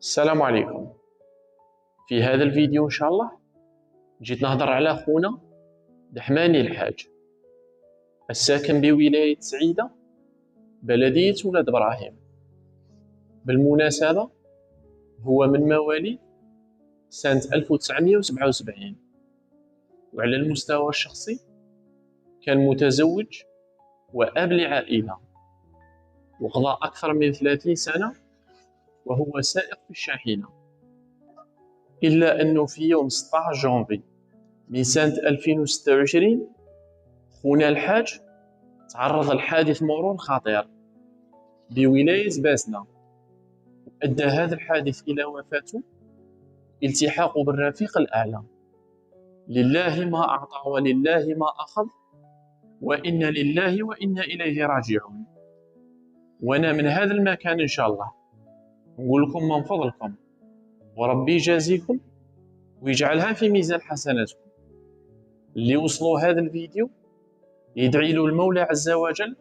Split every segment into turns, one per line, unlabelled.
السلام عليكم. في هذا الفيديو إن شاء الله جيت نهضر على خونا دحماني الحاج الساكن بولاية سعيدة بلدية ولاد إبراهيم. بالمناسبة هو من مواليد سنة 1977، وعلى المستوى الشخصي كان متزوج وأب لعائلة، وقضى أكثر من 30 سنة وهو سائق في الشاحنة. إلا أنه في يوم 16 جانفي من سنة 2026 خونا الحاج تعرض لحادث مرور خطير بولاية باسنة، أدى هذا الحادث إلى وفاته التحاقه بالرفيق الأعلى. لله ما أعطى ولله ما أخذ، وإن لله وإنا إليه راجعون. وأنا من هذا المكان إن شاء الله نقول لكم من فضلكم وربي يجازيكم ويجعلها في ميزان حسناتكم. اللي وصلوا هذا الفيديو يدعي له المولى عز وجل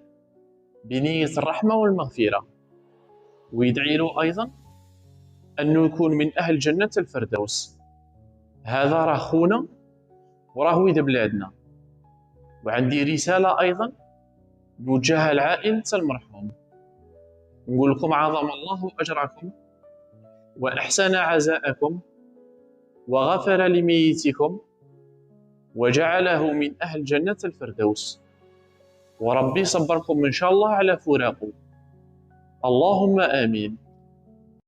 بنية الرحمة والمغفرة، ويدعي له أيضا أنه يكون من أهل جنة الفردوس. هذا راه خونا وراه ولد بلادنا. وعندي رسالة أيضا موجهة لعائلة المرحوم، نقول لكم عظم الله أجركم وأحسن عزاءكم وغفر لميتكم وجعله من أهل جنة الفردوس، وربي صبركم إن شاء الله على فراقه. اللهم آمين.